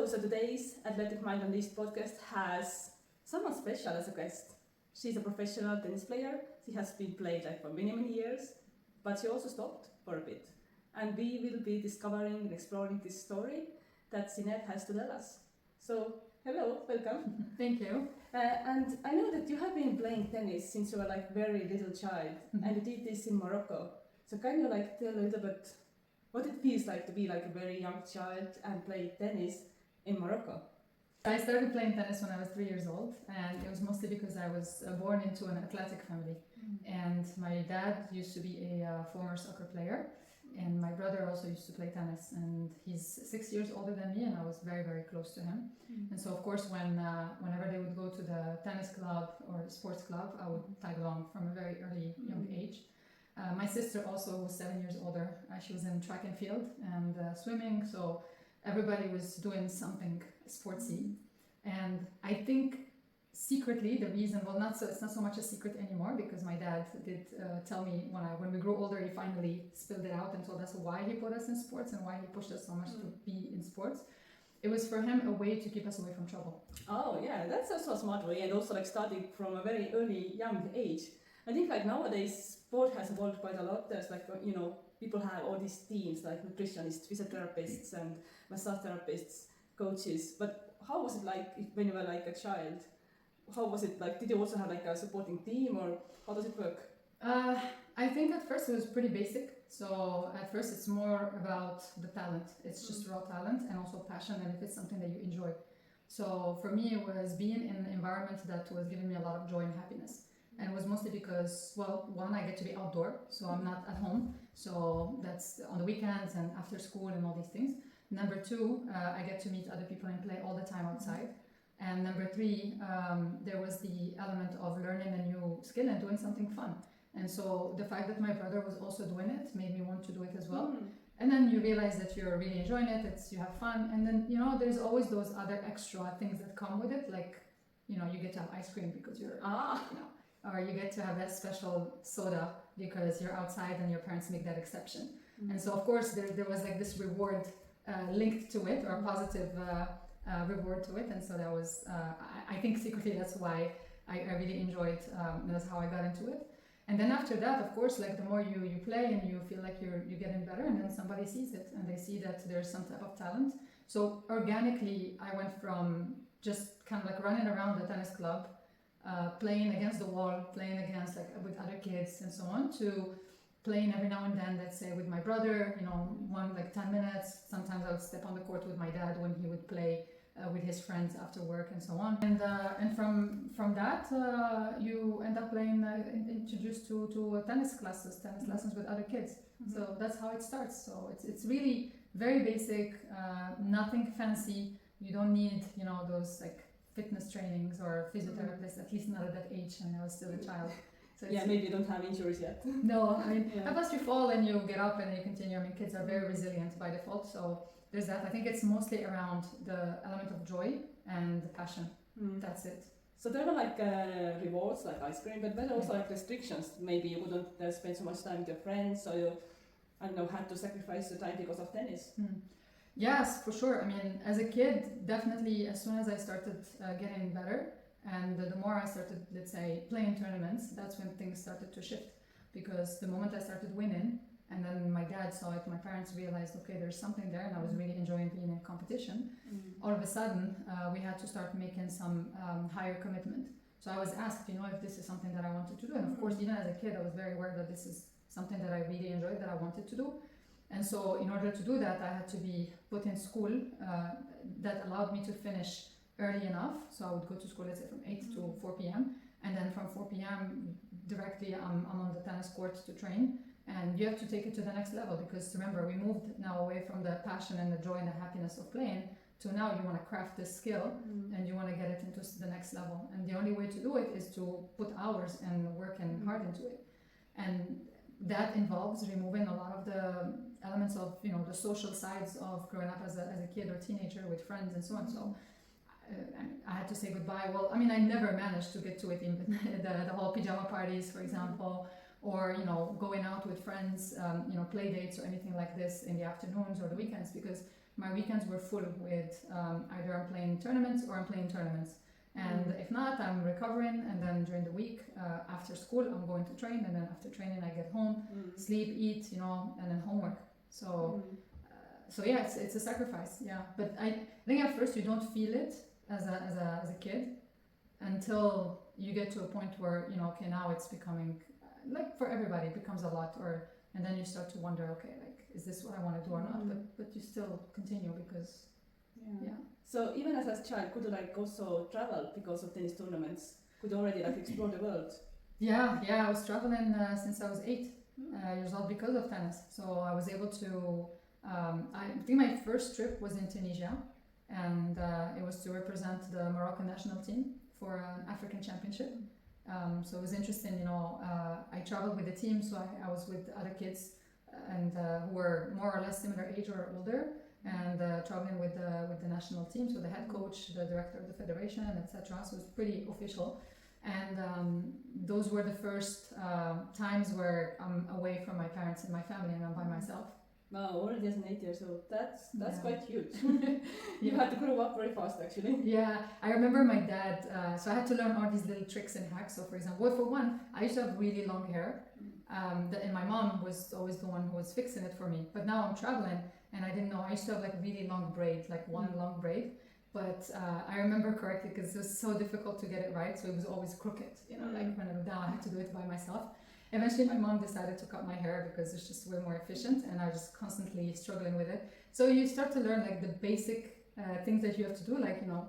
so today's Athletic Mind Unleashed podcast has someone special as a guest. She's a professional tennis player. She has been played for many years, but she also stopped for a bit. And we will be discovering and exploring this story that Zineb has to tell us. So, hello, welcome. Thank you. And I know that you have been playing tennis since you were very little child, and you did this in Morocco. So can you tell a little bit what it feels like to be a very young child and play tennis in Morocco? I started playing tennis when I was 3 years old, and it was mostly because I was born into an athletic family. And my dad used to be a former soccer player, and my brother also used to play tennis, and he's 6 years older than me, and I was very close to him. And so of course whenever they would go to the tennis club or sports club, I would tag along from a very young age. My sister also was 7 years older. She was in track and field and swimming, so everybody was doing something sportsy. And I think secretly the reason, it's not so much a secret anymore, because my dad did tell me when we grew older, he finally spilled it out and told us why he put us in sports and why he pushed us so much to be in sports. It was for him a way to keep us away from trouble. Oh yeah, that's also a smart way, and also starting from a very young age. I think nowadays sport has evolved quite a lot. There's people have all these teams like nutritionists, physiotherapists and massage therapists, coaches. But how was it when you were a child? How was it did you also have a supporting team, or how does it work? I think at first it was pretty basic. So at first it's more about the talent. It's just raw talent and also passion, and if it's something that you enjoy. So for me it was being in an environment that was giving me a lot of joy and happiness. And it was mostly because, one, I get to be outdoor, so I'm not at home. So that's on the weekends and after school and all these things. Number two, I get to meet other people and play all the time outside. And number three, there was the element of learning a new skill and doing something fun. And so the fact that my brother was also doing it made me want to do it as well. And then you realize that you're really enjoying it, you have fun. And then, there's always those other extra things that come with it, like, you get to have ice cream because you're, or you get to have that special soda because you're outside and your parents make that exception. And so of course there was this reward linked to it, or a positive reward to it. And so that was, I think secretly that's why I really enjoyed, that's how I got into it. And then after that, of course, the more you play and you feel like you're getting better, and then somebody sees it and they see that there's some type of talent. So organically I went from just kind of running around the tennis club, playing against the wall, playing against with other kids and so on, to playing every now and then, let's say with my brother, 10 minutes. Sometimes I would step on the court with my dad when he would play with his friends after work and so on. And from that, you end up playing, introduced to tennis lessons with other kids. So that's how it starts. So it's really very basic, nothing fancy. You don't need, those fitness trainings or physiotherapists, at least not at that age, and I was still a child. So maybe you don't have injuries yet. No, plus you fall and you get up and you continue. Kids are very resilient by default, so there's that. I think it's mostly around the element of joy and the passion. That's it. So there were rewards like ice cream, but then also restrictions. Maybe you wouldn't spend so much time with your friends, so you, had to sacrifice the time because of tennis. Yes, for sure. As a kid, definitely, as soon as I started getting better, and the more I started, let's say, playing tournaments, that's when things started to shift. Because the moment I started winning, and then my dad saw it, my parents realized, okay, there's something there, and I was really enjoying being in competition. All of a sudden, we had to start making some higher commitment. So I was asked, if this is something that I wanted to do. And of course, even as a kid, I was very aware that this is something that I really enjoyed, that I wanted to do. And so in order to do that, I had to be put in school that allowed me to finish early enough. So I would go to school, let's say, from 8 to 4 p.m. And then from 4 p.m. directly I'm on the tennis court to train. And you have to take it to the next level, because remember, we moved now away from the passion and the joy and the happiness of playing to now you want to craft this skill and you want to get it into the next level. And the only way to do it is to put hours and work and heart into it. And that involves removing a lot of the elements of, the social sides of growing up as a kid or teenager with friends and so on. So I had to say goodbye. Well, I never managed to get to it in the whole pajama parties, for example, or, going out with friends, play dates or anything like this in the afternoons or the weekends, because my weekends were full with either I'm playing tournaments or I'm playing tournaments. And if not, I'm recovering, and then during the week, after school, I'm going to train, and then after training, I get home, sleep, eat, you know, and then homework. So, so yeah, it's a sacrifice, yeah. But I think at first you don't feel it as a kid until you get to a point where, you know, okay, now it's becoming, like for everybody, it becomes a lot, and then you start to wonder, okay, like, is this what I want to do or not? But you still continue because, yeah. So even as a child, could you like also travel because of tennis tournaments? Could you already like explore the world? Yeah, I was traveling since I was 8 years old because of tennis. So I was able to, I think my first trip was in Tunisia, and it was to represent the Moroccan national team for an African championship. So it was interesting, you know, I traveled with the team, so I was with other kids and who were more or less similar age or older, and traveling with the national team, so the head coach, the director of the federation, etc. So it was pretty official, and those were the first times where I'm away from my parents and my family, and I'm by myself. Wow, already as an 8 years old, that's quite huge. You had to grow up very fast, actually. Yeah, I remember my dad, so I had to learn all these little tricks and hacks. So for example, for one, I used to have really long hair, and my mom was always the one who was fixing it for me. But now I'm traveling, and I didn't know, I used to have like really long braid, like one long braid. But I remember correctly because it was so difficult to get it right, so it was always crooked, you know, like when now I had to do it by myself. Eventually my mom decided to cut my hair because it's just way more efficient, and I was just constantly struggling with it. So you start to learn like the basic things that you have to do, like, you know,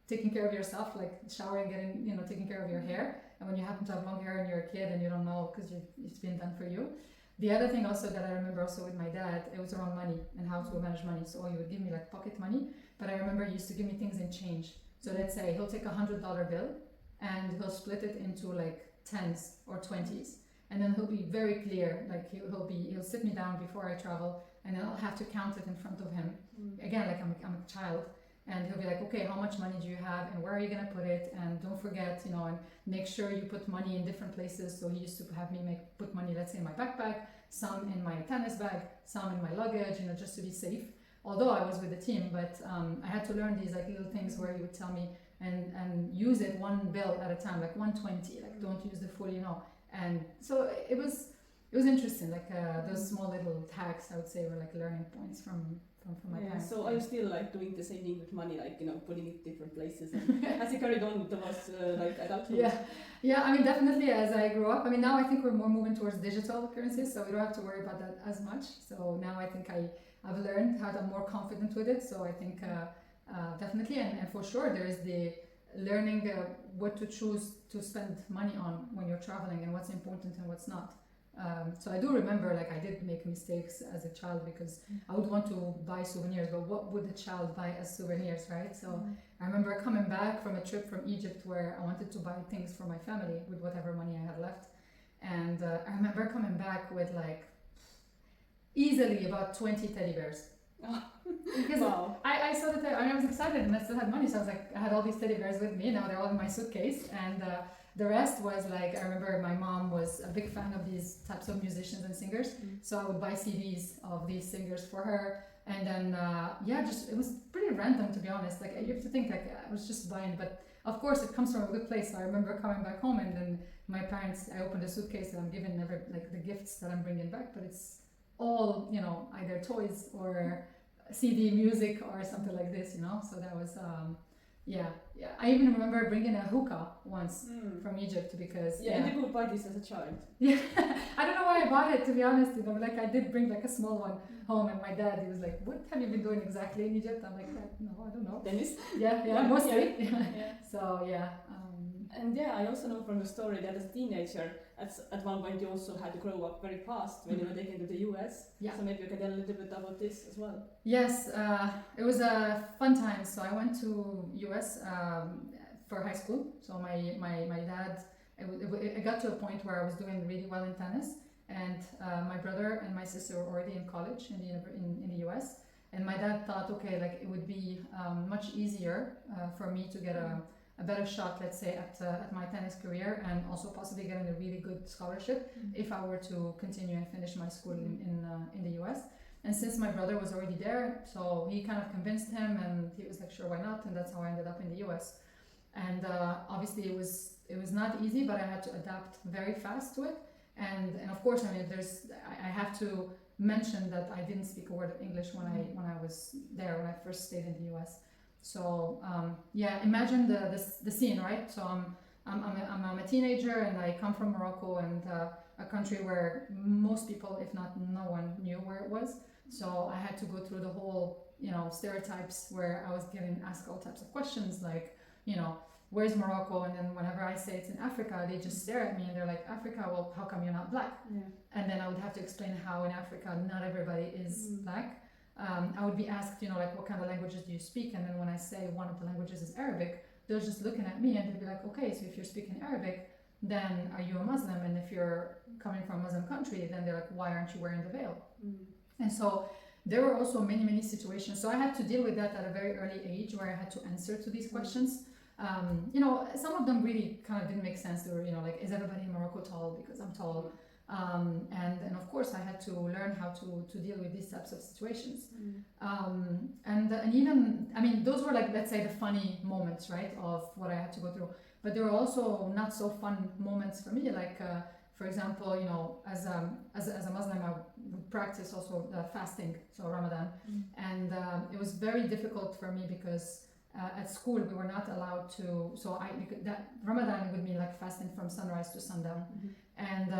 taking care of yourself, like showering, getting, you know, taking care of your hair. And when you happen to have long hair and you're a kid and you don't know because it's been done for you. The other thing also that I remember also with my dad, it was around money and how to manage money. So he would give me like pocket money, but I remember he used to give me things in change. So let's say he'll take $100 bill and he'll split it into like 10s or 20s. And then he'll be very clear, like he'll sit me down before I travel, and then I'll have to count it in front of him. Again, like I'm a child. And he'll be like, okay, how much money do you have, and where are you gonna put it? And don't forget, you know, and make sure you put money in different places. So he used to have me put money, let's say, in my backpack, some in my tennis bag, some in my luggage, you know, just to be safe. Although I was with the team, but I had to learn these like little things where he would tell me and use it one bill at a time, like 120, like don't use the full, you know. And so it was interesting, like those small little hacks, I would say, were like learning points from my parents. So are you still like doing the same thing with money, like, you know, putting it different places? And has it carried on towards like adulthood? Yeah. I mean, definitely as I grow up. I mean, now I think we're more moving towards digital currencies, so we don't have to worry about that as much. So now I think I've learned how I'm more confident with it. So I think definitely, and for sure, there is the learning what to choose to spend money on when you're traveling and what's important and what's not. So I do remember, like, I did make mistakes as a child because I would want to buy souvenirs, but what would a child buy as souvenirs, right? So I remember coming back from a trip from Egypt where I wanted to buy things for my family with whatever money I had left. And I remember coming back with like easily about 20 teddy bears. Because wow. I saw that I was excited and I still had money, so I was like, I had all these teddy bears with me. Now they're all in my suitcase, and the rest was like, I remember my mom was a big fan of these types of musicians and singers, so I would buy CDs of these singers for her, and then just it was pretty random, to be honest. Like, you have to think, like, I was just buying, but of course it comes from a good place. So I remember coming back home, and then my parents, I opened a suitcase and I'm given like the gifts that I'm bringing back, but it's all, you know, either toys or CD music or something like this, you know. So that was I even remember bringing a hookah once from Egypt because and you could buy this as a child. I don't know why I bought it, to be honest, you know. Like, I did bring like a small one home, and my dad, he was like, what have you been doing exactly in Egypt? I'm like, no, I don't know. Tennis? Mostly. So and I also know from the story that as a teenager, at one point you also had to grow up very fast when you were taken to the US. So maybe you can tell a little bit about this as well. Yes, it was a fun time. So I went to US for high school. So my dad, it got to a point where I was doing really well in tennis, and my brother and my sister were already in college in the US. And my dad thought, okay, like, it would be much easier for me to get a better shot, let's say, at my tennis career, and also possibly getting a really good scholarship if I were to continue and finish my school in the US. And since my brother was already there, so he kind of convinced him, and he was like, sure, why not? And that's how I ended up in the US. And obviously it was not easy, but I had to adapt very fast to it. And of course, I mean, I have to mention that I didn't speak a word of English when I was there, when I first stayed in the US. So yeah, imagine the scene, right? So I'm a teenager, and I come from Morocco, and a country where most people, if not no one, knew where it was. So I had to go through the whole, stereotypes, where I was getting asked all types of questions, like, where's Morocco? And then whenever I say it's in Africa, they just stare at me and they're like, Africa, well, how come you're not black? Yeah. And then I would have to explain how in Africa not everybody is black. I would be asked, like, what kind of languages do you speak? And then when I say one of the languages is Arabic, they're just looking at me and they'd be like, okay, so if you're speaking Arabic, then are you a Muslim? And if you're coming from a Muslim country, then they're like, why aren't you wearing the veil? And so there were also many, many situations. So I had to deal with that at a very early age, where I had to answer to these questions. Some of them really kind of didn't make sense. They were, like, is everybody in Morocco tall because I'm tall? And of course I had to learn how to deal with these types of situations. And even, I mean, those were, like, let's say the funny moments, right, of what I had to go through. But there were also not so fun moments for me, like, for example, as a Muslim, I would practice also fasting, so Ramadan. And it was very difficult for me because at school we were not allowed to, that Ramadan would mean like fasting from sunrise to sundown. And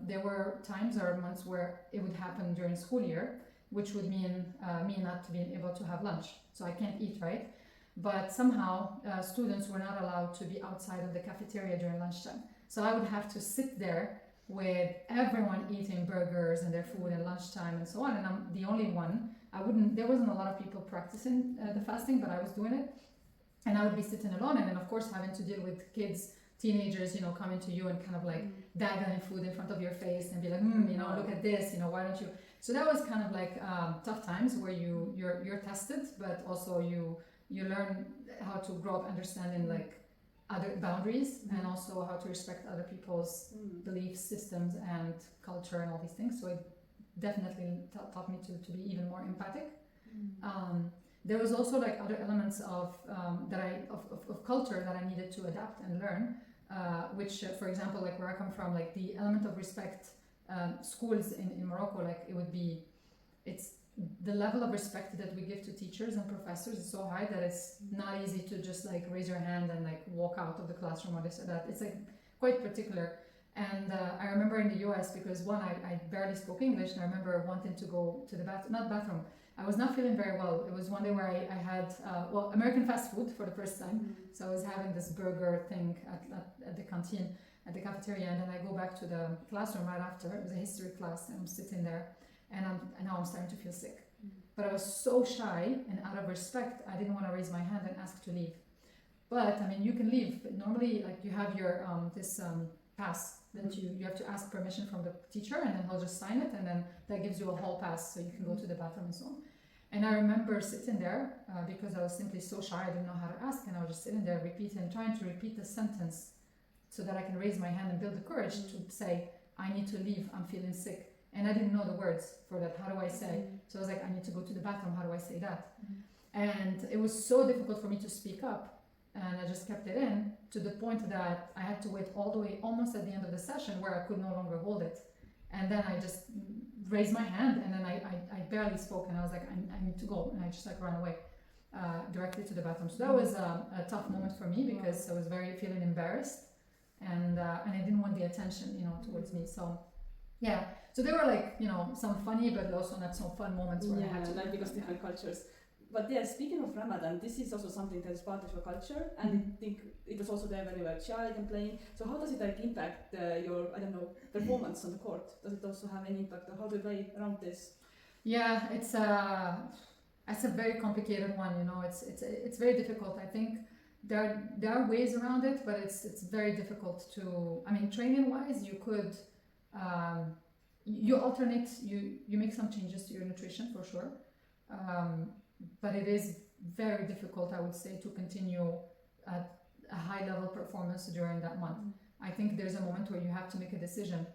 there were times or months where it would happen during school year, which would mean me not being able to have lunch. So I can't eat, right? But somehow students were not allowed to be outside of the cafeteria during lunchtime. So I would have to sit there with everyone eating burgers and their food at lunchtime and so on. And I'm the only one. There wasn't a lot of people practicing the fasting, but I was doing it. And I would be sitting alone, and then of course having to deal with kids, teenagers, coming to you and kind of like daggering food in front of your face and be like, look at this, why don't you? So that was kind of like tough times where you're tested, but also you learn how to grow up understanding like other boundaries and also how to respect other people's belief systems and culture and all these things. So it definitely taught me to be even more empathic. There was also like other elements of culture that I needed to adapt and learn, which, for example, like where I come from, like the element of respect, schools in Morocco, like it's the level of respect that we give to teachers and professors is so high that it's not easy to just like raise your hand and like walk out of the classroom or this or that. It's like quite particular. And I remember in the US, because one, I barely spoke English, and I remember wanting to go to the bathroom. I was not feeling very well. It was one day where I had, American fast food for the first time. So I was having this burger thing at the canteen, at the cafeteria, and then I go back to the classroom right after. It was a history class, and I'm sitting there, and now I'm starting to feel sick. But I was so shy, and out of respect, I didn't want to raise my hand and ask to leave. But, I mean, you can leave. But normally, like, you have your, pass that you have to ask permission from the teacher, and then he'll just sign it, and then that gives you a hall pass so you can go to the bathroom and so on. And I remember sitting there because I was simply so shy, I didn't know how to ask, and I was just sitting there trying to repeat the sentence so that I can raise my hand and build the courage to say, I need to leave, I'm feeling sick. And I didn't know the words for that. How do I say? So I was like, I need to go to the bathroom, how do I say that? And it was so difficult for me to speak up. And I just kept it in to the point that I had to wait all the way almost at the end of the session where I could no longer hold it. And then I just raised my hand, and then I barely spoke, and I was like, I need to go. And I just like ran away directly to the bathroom. So that was a tough moment for me because I was feeling embarrassed, and I didn't want the attention, towards me. So yeah, so there were like, some funny but also not so fun moments where I had to like because different cultures. But yeah, speaking of Ramadan, this is also something that is part of your culture, and I think it was also there when you were a child and playing. So how does it like impact your, performance on the court? Does it also have any impact, or how do you play around this? Yeah, it's a very complicated one. It's very difficult. I think there are ways around it, but it's very difficult to. I mean, training wise, you could you alternate. You make some changes to your nutrition for sure. But it is very difficult, I would say, to continue at a high level performance during that month. I think there's a moment where you have to make a decision.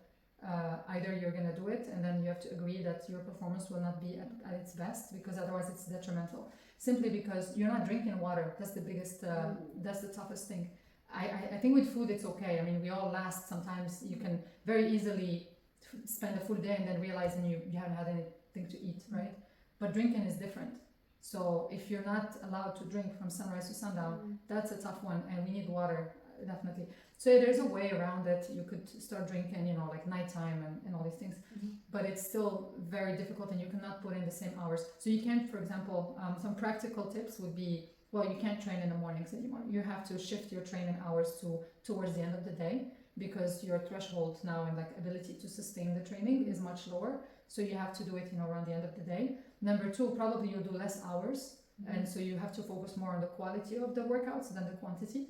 either you're going to do it and then you have to agree that your performance will not be at its best, because otherwise it's detrimental. Simply because you're not drinking water. That's the biggest, that's the toughest thing. I think with food it's okay. I mean, we all last. Sometimes you can very easily spend a full day and then realizing you haven't had anything to eat, right? But drinking is different. So if you're not allowed to drink from sunrise to sundown, that's a tough one, and we need water, definitely. So there's a way around it. You could start drinking, you know, like nighttime and all these things, but it's still very difficult, and you cannot put in the same hours. So you can't, for example, some practical tips would be, well, you can't train in the mornings anymore. You have to shift your training hours towards the end of the day, because your threshold now and like ability to sustain the training is much lower. So you have to do it, you know, around the end of the day. Number two, probably you'll do less hours, and so you have to focus more on the quality of the workouts than the quantity.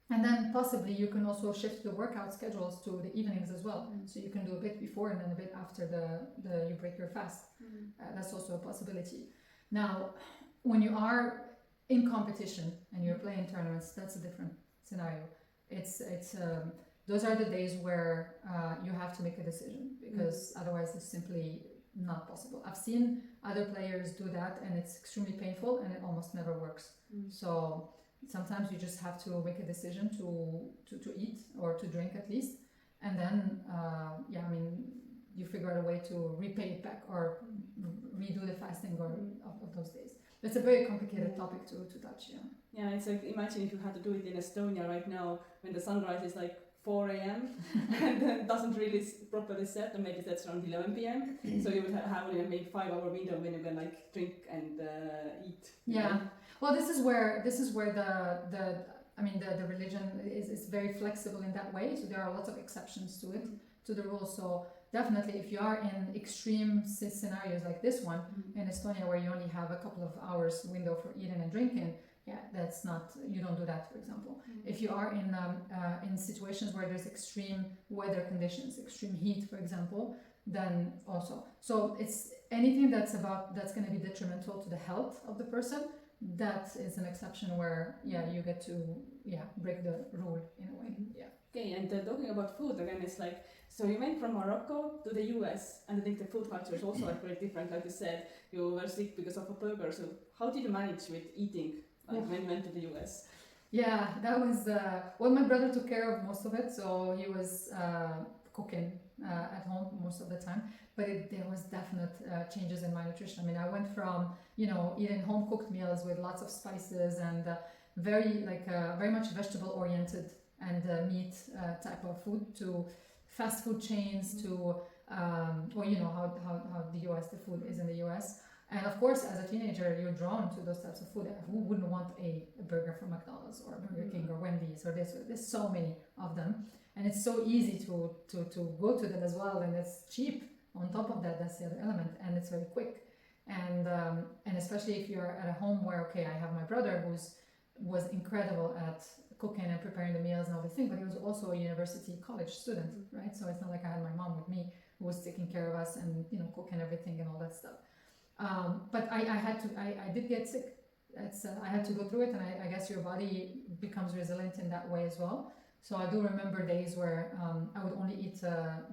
And then possibly you can also shift the workout schedules to the evenings as well. So you can do a bit before and then a bit after the you break your fast. That's also a possibility. Now, when you are in competition and you're playing tournaments, that's a different scenario. It's those are the days where you have to make a decision, because otherwise it's simply not possible. I've seen other players do that, and it's extremely painful, and it almost never works. So sometimes you just have to make a decision to eat or to drink at least, and then I mean, you figure out a way to repay it back or redo the fasting or of those days. It's a very complicated topic to touch. Yeah, it's like, imagine if you had to do it in Estonia right now when the sunrise is like 4 a.m. and then doesn't really properly set, and maybe that's around 11 p.m. So you would have only maybe 5-hour window when you can like drink and eat. Yeah. Well, this is where the religion is very flexible in that way. So there are lots of exceptions to it, to the rules. So definitely, if you are in extreme scenarios like this one in Estonia, where you only have a couple of hours window for eating and drinking, that's not, you don't do that, for example. If you are in situations where there's extreme weather conditions, extreme heat, for example, then also. So it's anything that's going to be detrimental to the health of the person. That is an exception where you get to break the rule in a way. Okay, and talking about food again, it's like, so you went from Morocco to the US, and I think the food culture is also like very different. Like you said, you were sick because of a burger. So how did you manage with eating when you went to the US? Yeah, that was my brother took care of most of it, so he was cooking at home most of the time. But there was definite changes in my nutrition. I mean, I went from eating home cooked meals with lots of spices and very much vegetable oriented and meat type of food, to fast food chains, to how the US, the food is in the US. And of course, as a teenager, you're drawn to those types of food. Who wouldn't want a burger from McDonald's or Burger King or Wendy's or this? There's so many of them, and it's so easy to go to them as well, and it's cheap. On top of that, that's the other element, and it's very quick. And especially if you're at a home where, I have my brother was incredible at cooking and preparing the meals and all these things, but he was also a university college student, right? So it's not like I had my mom with me who was taking care of us and cooking everything and all that stuff. But I did get sick. I had to go through it, and I guess your body becomes resilient in that way as well. So I do remember days where I would only eat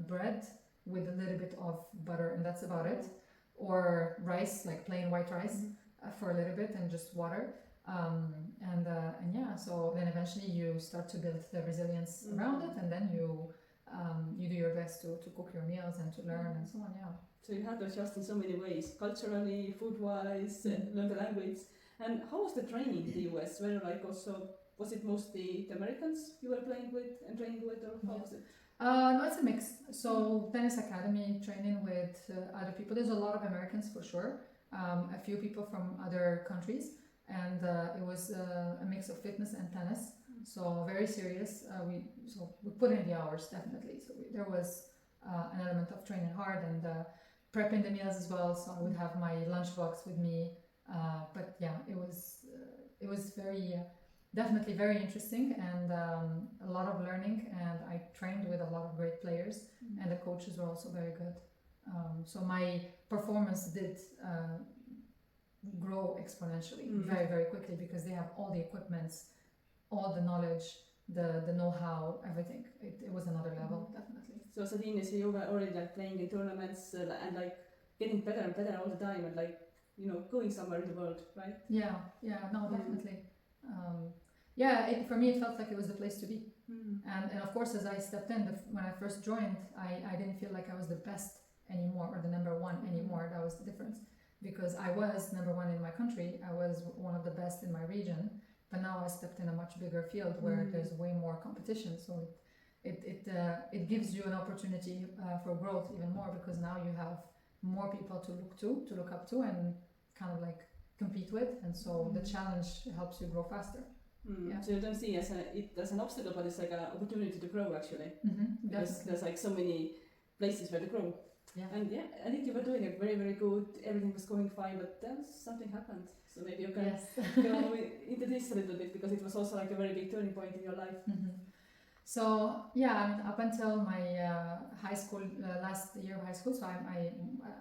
bread with a little bit of butter, and that's about it, or rice, like plain white rice, for a little bit, and just water. So then eventually you start to build the resilience around it, and then you do your best to cook your meals and to learn and so on. So you had to adjust in so many ways, culturally, food-wise, learn the language. And how was the training in the US? Was it mostly the Americans you were playing with and training with, or how was it? No, it's a mix. So tennis academy, training with other people. There's a lot of Americans for sure. A few people from other countries, and it was a mix of fitness and tennis. So very serious. We put in the hours, definitely. So there was an element of training hard and prepping the meals as well. So I would have my lunchbox with me. But it was very definitely very interesting, and a lot of learning, and I trained with a lot of great players, and the coaches were also very good. So my performance did grow exponentially very, very quickly, because they have all the equipments, all the knowledge, the know-how, everything. It was another level, definitely. So as a teenager, you were already like playing in tournaments and like getting better and better all the time, and like going somewhere in the world, right? Yeah, no, definitely. For me, it felt like it was the place to be. And of course, as I stepped in, when I first joined, I didn't feel like I was the best anymore or the number one anymore. That was the difference, because I was number one in my country. I was one of the best in my region, but now I stepped in a much bigger field where there's way more competition. So it gives you an opportunity for growth even more, because now you have more people to look up to, and kind of like compete with, and so the challenge helps you grow faster. So you don't see it as an obstacle, but it's like an opportunity to grow, actually. Because there's like so many places where to grow. And I think you were doing it very, very good. Everything was going fine, but then something happened. So maybe you can go into this a little bit, because it was also like a very big turning point in your life. So up until my high school, last year of high school, so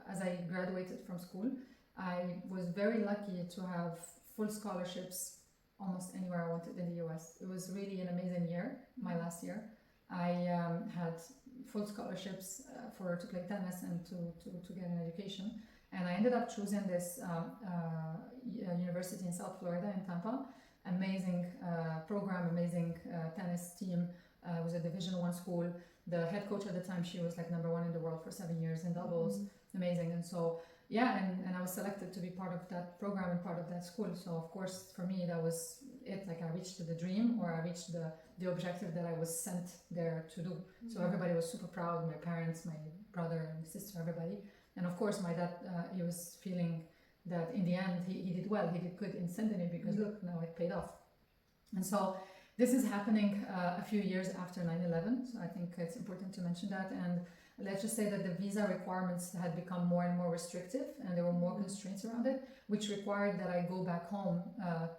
as I graduated from school, I was very lucky to have full scholarships almost anywhere I wanted in the US. It was really an amazing year, my last year. I had full scholarships to play tennis and to get an education. And I ended up choosing this university in South Florida, in Tampa. Amazing program, amazing tennis team. It was a Division I school. The head coach at the time, she was like number one in the world for 7 years in doubles. Amazing. And so and I was selected to be part of that program and part of that school. So of course, for me, that was it. Like, I reached the dream, or I reached the objective that I was sent there to do. So everybody was super proud. My parents, my brother and sister, everybody. And of course, my dad, he was feeling that in the end he did well. He did good in sending me, because look, now it paid off. And so this is happening a few years after 9/11. So I think it's important to mention that. And let's just say that the visa requirements had become more and more restrictive, and there were more constraints around it, which required that I go back home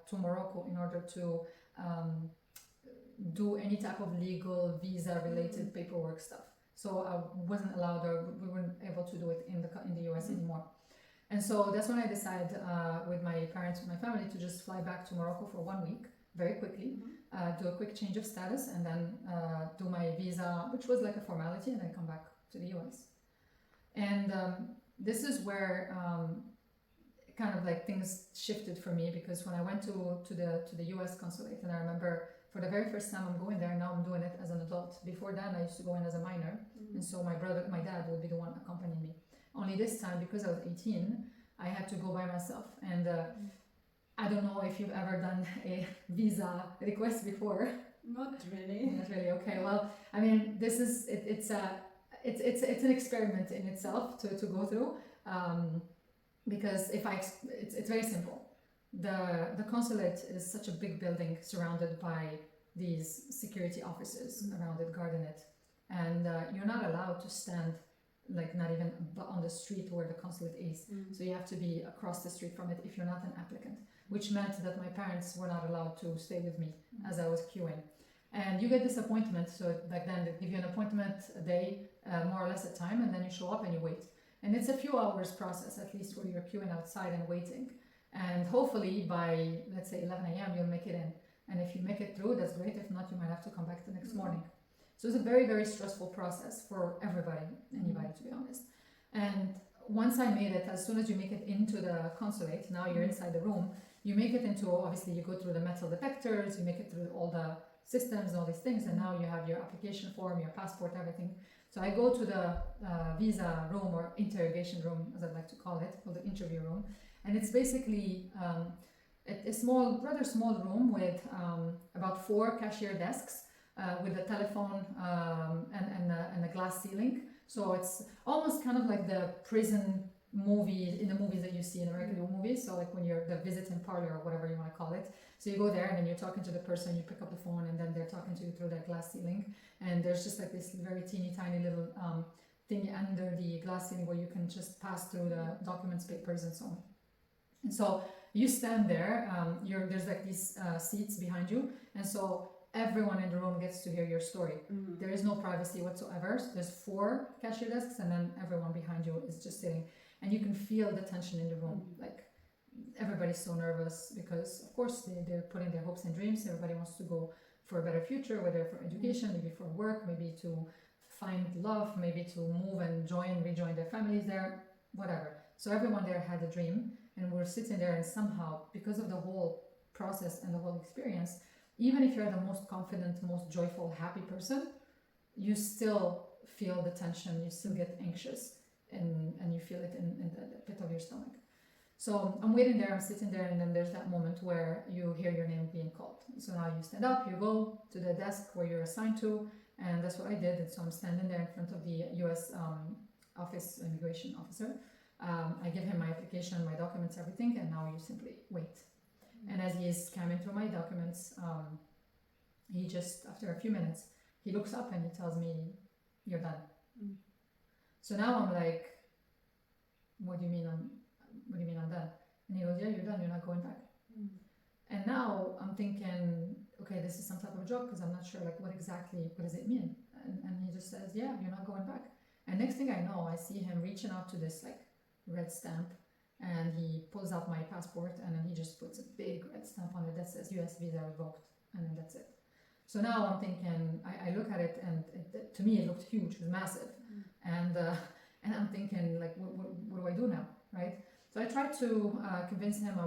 to Morocco in order to do any type of legal visa-related paperwork stuff. So I wasn't allowed, or we weren't able to do it in the US anymore. And so that's when I decided with my parents, with my family, to just fly back to Morocco for 1 week, very quickly, do a quick change of status, and then do my visa, which was like a formality, and then come back to the US. And this is where kind of like things shifted for me, because when I went to the US consulate, and I remember for the very first time I'm going there, now I'm doing it as an adult. Before that, I used to go in as a minor, and so my dad would be the one accompanying me. Only this time, because I was 18, I had to go by myself. And I don't know if you've ever done a visa request before. Not really. Not really. Okay. Well, I mean, this is it's an experiment in itself to go through, because it's very simple. The consulate is such a big building surrounded by these security officers around it, guarding it, and you're not allowed to stand, like, not even on the street where the consulate is. So you have to be across the street from it if you're not an applicant, which meant that my parents were not allowed to stay with me as I was queuing. And you get this appointment, so back then they give you an appointment a day, more or less a time, and then you show up and you wait. And it's a few hours process, at least, where you're queuing outside and waiting. And hopefully by, let's say, 11 a.m. you'll make it in. And if you make it through, that's great. If not, you might have to come back the next morning. So it's a very, very stressful process for anybody, to be honest. And once I made it, as soon as you make it into the consulate, now you're inside the room, you make it into, obviously you go through the metal detectors, you make it through all the systems and all these things, and now you have your application form, your passport, everything. So I go to the visa room, or interrogation room, as I'd like to call it, or the interview room. And it's basically a small, rather small room with about 4 cashier desks, with a telephone and a glass ceiling. So it's almost kind of like the prison movie, in the movies that you see in American movies. So like when you're the visiting parlor, or whatever you want to call it. So you go there, and then you're talking to the person, you pick up the phone, and then they're talking to you through that glass ceiling. And there's just like this very teeny tiny little thing under the glass ceiling where you can just pass through the documents, papers, and so on. And so you stand there, there's like these seats behind you, and so everyone in the room gets to hear your story. There is no privacy whatsoever. So there's 4 cashier desks, and then everyone behind you is just sitting, and you can feel the tension in the room. Like, everybody's so nervous because, of course, they're putting their hopes and dreams. Everybody wants to go for a better future, whether for education, maybe for work, maybe to find love, maybe to move and rejoin their families there, whatever. So everyone there had a dream, and we're sitting there, and somehow, because of the whole process and the whole experience, even if you're the most confident, most joyful, happy person, you still feel the tension, you still get anxious, and you feel it in the pit of your stomach. So I'm waiting there, I'm sitting there, and then there's that moment where you hear your name being called. So now you stand up, you go to the desk where you're assigned to, and that's what I did. And so I'm standing there in front of the US immigration officer. I give him my application, my documents, everything, and now you simply wait. And as he is scanning through my documents, he just, after a few minutes, he looks up and he tells me, "You're done." So now I'm like, what do you mean I'm done? And he goes, "Yeah, you're done, you're not going back." And now I'm thinking, okay, this is some type of joke, because I'm not sure, like, what does it mean? And he just says, "Yeah, you're not going back." And next thing I know, I see him reaching out to this like red stamp, and he pulls out my passport, and then he just puts a big red stamp on it that says US visa revoked, and then that's it. So now I'm thinking, I look at it, and to me it looked huge, it was massive, and I'm thinking, like, what do I do now, right? So I tried to convince him.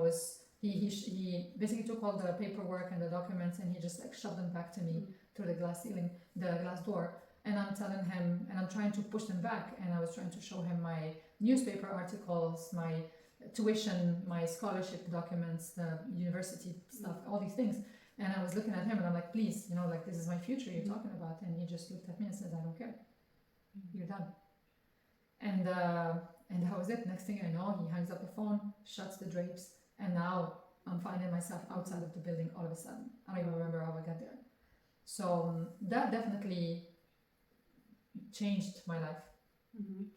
He basically took all the paperwork and the documents, and he just like shoved them back to me through the glass door. And I'm telling him, and I'm trying to push them back, and I was trying to show him my newspaper articles, my tuition, my scholarship documents, the university stuff, all these things. And I was looking at him, and I'm like, "Please, like, this is my future you're talking about." And he just looked at me and said, "I don't care. You're done." And that was it. Next thing I know, he hangs up the phone, shuts the drapes, and now I'm finding myself outside of the building all of a sudden. I don't even remember how I got there. So that definitely changed my life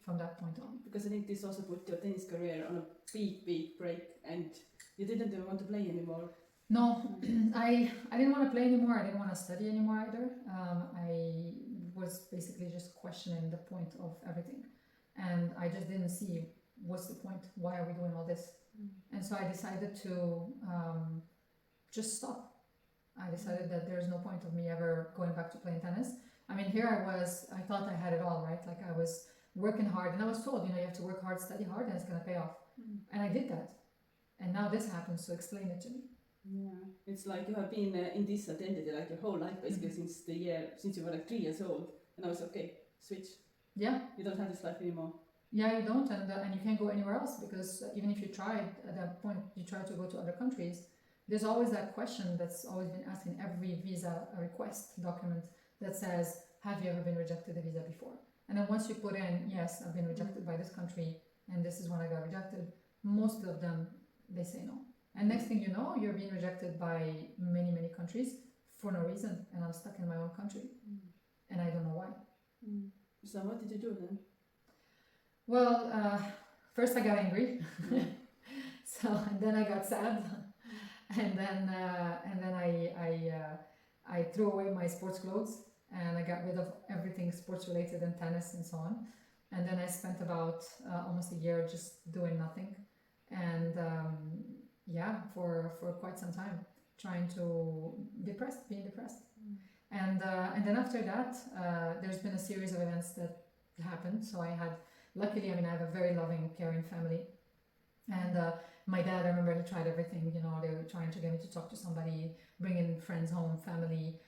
from that point on. Because I think this also put your tennis career on a big break, and you didn't even want to play anymore. No, I didn't want to play anymore. I didn't want to study anymore either. I was basically just questioning the point of everything. And I just didn't see what's the point. Why are we doing all this? And so I decided to just stop. I decided that there's no point of me ever going back to playing tennis. I mean, here I thought I had it all, right? Like, I was working hard, and I was told, you have to work hard, study hard, and it's going to pay off. And I did that. And now this happens, so explain it to me. Yeah, it's like you have been in this identity like your whole life, basically, since you were like 3 years old. And I was okay, switch. Yeah. You don't have this life anymore. Yeah, you don't, and you can't go anywhere else, because even if you tried at that point, you try to go to other countries, there's always that question that's always been asked in every visa request document that says, "Have you ever been rejected a visa before?" And then once you put in, "Yes, I've been rejected by this country, and this is when I got rejected," most of them, they say no. And next thing you know, you're being rejected by many countries for no reason, and I'm stuck in my own country, and I don't know why. So what did you do then? Well, first I got angry, and then I got sad, and then I threw away my sports clothes, and I got rid of everything sports related and tennis and so on. And then I spent about almost a year just doing nothing, and for quite some time, being depressed. And then after that, there's been a series of events that happened. So luckily, I have a very loving, caring family. And my dad, I remember he tried everything, they were trying to get me to talk to somebody, bringing friends home, family,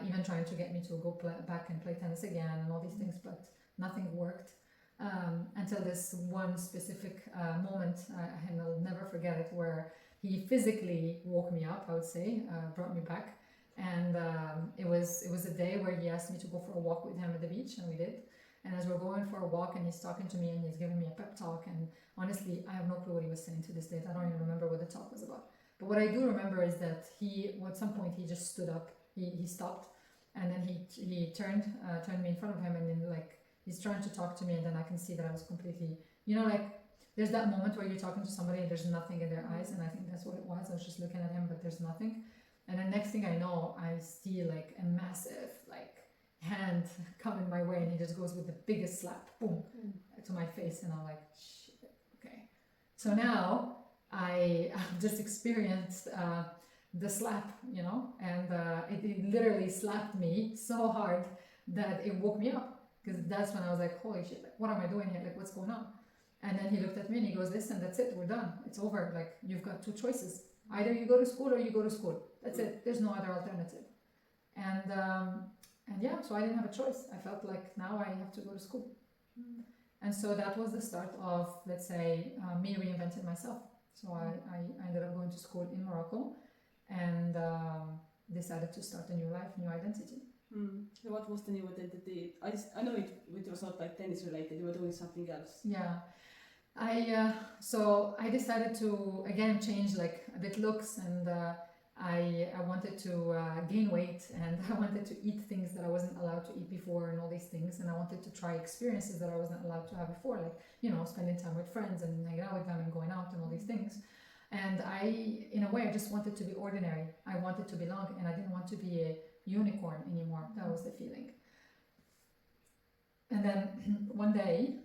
even trying to get me to go back and play tennis again and all these things, but nothing worked. Until this one specific moment, and I'll never forget it, where he physically woke me up, I would say, brought me back. And it was a day where he asked me to go for a walk with him at the beach, and we did. And as we're going for a walk, and he's talking to me, and he's giving me a pep talk, and honestly, I have no clue what he was saying to this date. I don't even remember what the talk was about. But what I do remember is that at some point, he just stood up, he stopped, and then he turned me in front of him, and then he's trying to talk to me, and then I can see that I was completely, there's that moment where you're talking to somebody and there's nothing in their eyes, and I think that's what it was. I was just looking at him, but there's nothing. And then next thing I know, I see a massive hand coming my way, and he just goes with the biggest slap, boom, to my face, and I'm like, shit, okay. So now I just experienced the slap, you know, and it literally slapped me so hard that it woke me up. Because that's when I was like, holy shit, like, what am I doing here? Like, what's going on? And then he looked at me and he goes, listen, that's it, we're done. It's over. Like, you've got two choices. Either you go to school or you go to school. That's it. There's no other alternative. And yeah, so I didn't have a choice. I felt like now I have to go to school. And so that was the start of, let's say, me reinventing myself. So I ended up going to school in Morocco and decided to start a new life, new identity. So what was the new identity? I know it was not like tennis related, you were doing something else. Yeah. So I decided to again change like a bit looks, and I wanted to gain weight, and I wanted to eat things that I wasn't allowed to eat before, and all these things, and I wanted to try experiences that I wasn't allowed to have before, like, you know, spending time with friends and hanging out with them and going out and all these things. And in a way, I just wanted to be ordinary. I wanted to belong, and I didn't want to be a unicorn anymore. That was the feeling. And then one day,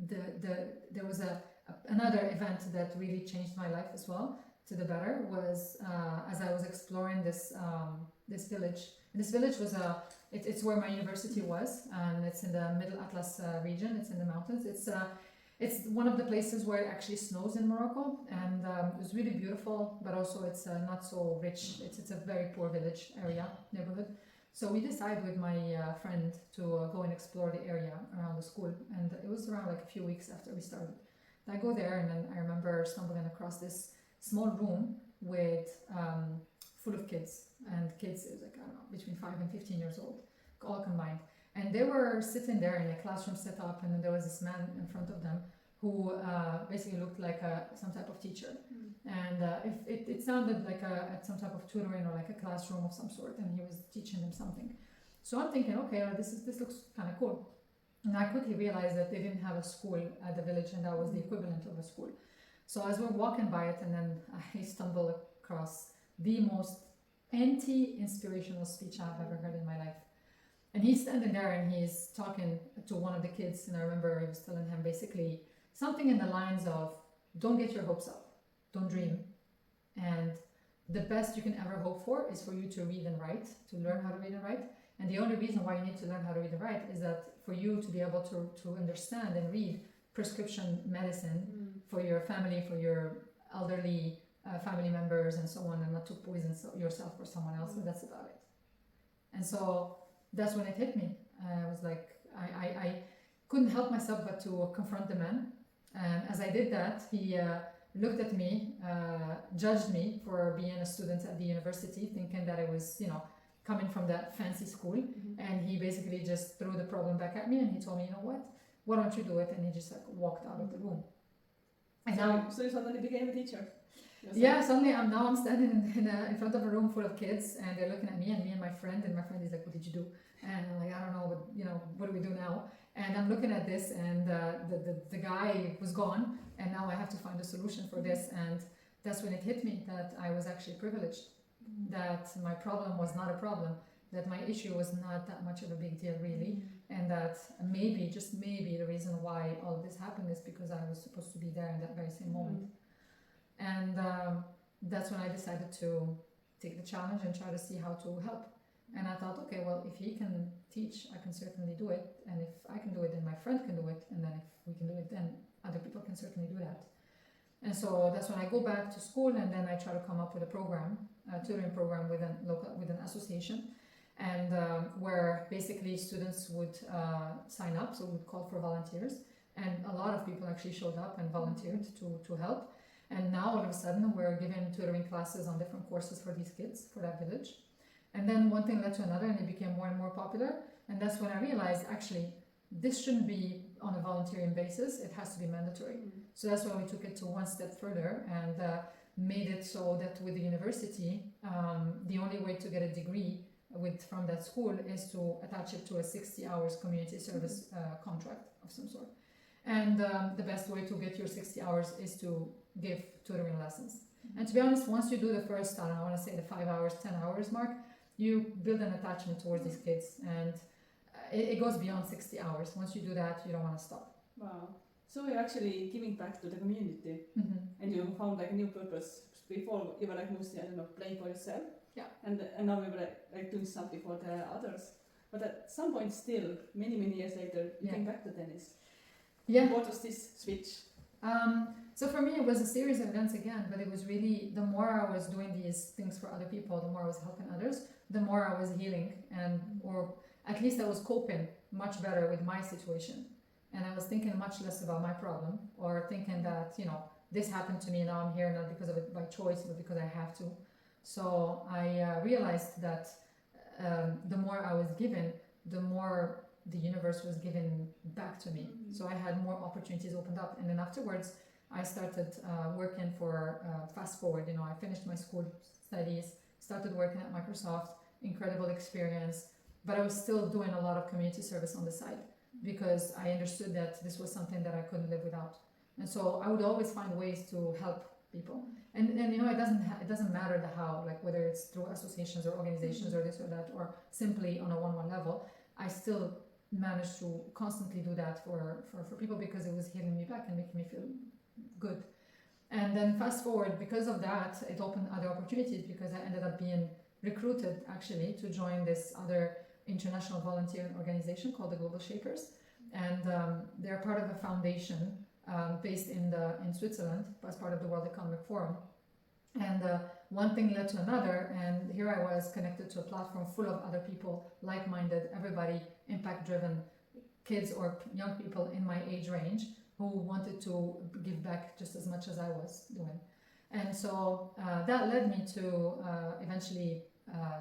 there was another event that really changed my life as well to the better. Was as I was exploring this village. And this village was it's where my university was, and it's in the Middle Atlas region. It's in the mountains. It's one of the places where it actually snows in Morocco, and it was really beautiful, but also it's not so rich. It's a very poor village neighborhood. So we decided with my friend to go and explore the area around the school, and it was around like a few weeks after we started. I go there, and then I remember stumbling across this small room with full of kids, and kids, it was like, I don't know, between 5 and 15 years old, all combined. And they were sitting there in a classroom setup, and then there was this man in front of them who basically looked like some type of teacher. And it sounded like some type of tutoring or like a classroom of some sort, and he was teaching them something. So I'm thinking, okay, this looks kind of cool. And I quickly realized that they didn't have a school at the village, and that was the equivalent of a school. So as we're walking by it, and then I stumble across the most anti-inspirational speech I've ever heard in my life. And he's standing there and he's talking to one of the kids, and I remember he was telling him basically something in the lines of, don't get your hopes up, don't dream. And the best you can ever hope for is for you to read and write, to learn how to read and write. And the only reason why you need to learn how to read and write is that for you to be able to understand and read prescription medicine for your family, for your elderly family members and so on, and not to poison yourself or someone else, so that's about it. And so that's when it hit me. I was like, I couldn't help myself but to confront the man. And as I did that, he looked at me, judged me for being a student at the university, thinking that I was, coming from that fancy school. And he basically just threw the problem back at me, and he told me, you know what, why don't you do it? And he just like walked out of the room. And So you suddenly became a teacher? Yeah, suddenly I'm standing in front of a room full of kids, and they're looking at me and my friend is like, what did you do? And I'm like, I don't know, but what do we do now? And I'm looking at this, and the guy was gone, and now I have to find a solution for this. And that's when it hit me that I was actually privileged, that my problem was not a problem, that my issue was not that much of a big deal really, and that maybe, just maybe, the reason why all of this happened is because I was supposed to be there in that very same moment. And that's when I decided to take the challenge and try to see how to help. And I thought, okay, well, if he can teach, I can certainly do it. And if I can do it, then my friend can do it. And then if we can do it, then other people can certainly do that. And so that's when I go back to school, and then I try to come up with a program, a tutoring program with an association, and where basically students would sign up, so we would call for volunteers. And a lot of people actually showed up and volunteered to help. And now all of a sudden we're giving tutoring classes on different courses for these kids, for that village. And then one thing led to another, and it became more and more popular. And that's when I realized, actually, this shouldn't be on a volunteering basis, it has to be mandatory. So that's why we took it to one step further and made it so that with the university, the only way to get a degree from that school is to attach it to a 60 hours community service contract of some sort. And the best way to get your 60 hours is to give tutoring lessons. And to be honest, once you do the first, I want to say the 5 hours, 10 hours mark, you build an attachment towards these kids, and it goes beyond 60 hours. Once you do that, you don't want to stop. Wow. So you're actually giving back to the community, and you found like a new purpose. Before you were like mostly, I don't know, playing for yourself. Yeah. And now you were like doing something for the others. But at some point, still, many years later, you came back to tennis. Yeah. What was this switch? So for me, it was a series of events again, but it was really, the more I was doing these things for other people, the more I was helping others, the more I was healing, or at least I was coping much better with my situation. And I was thinking much less about my problem, or thinking that, this happened to me, now I'm here not because of it by choice, but because I have to. So I realized that the more I was given, the more the universe was giving back to me. So I had more opportunities opened up. And then afterwards, I started working for Fast Forward. I finished my school studies, started working at Microsoft, incredible experience, but I was still doing a lot of community service on the side because I understood that this was something that I couldn't live without. And so I would always find ways to help people. And it doesn't matter the how, like whether it's through associations or organizations or this or that, or simply on a one-on-one level. I still managed to constantly do that for people because it was healing me back and making me feel good. And then fast forward, because of that, it opened other opportunities because I ended up being recruited actually to join this other international volunteering organization called the Global Shapers. And they're part of a foundation based in Switzerland as part of the World Economic Forum. And one thing led to another, and here I was connected to a platform full of other people, like-minded, everybody impact-driven, kids or young people in my age range who wanted to give back just as much as I was doing. And so that led me to eventually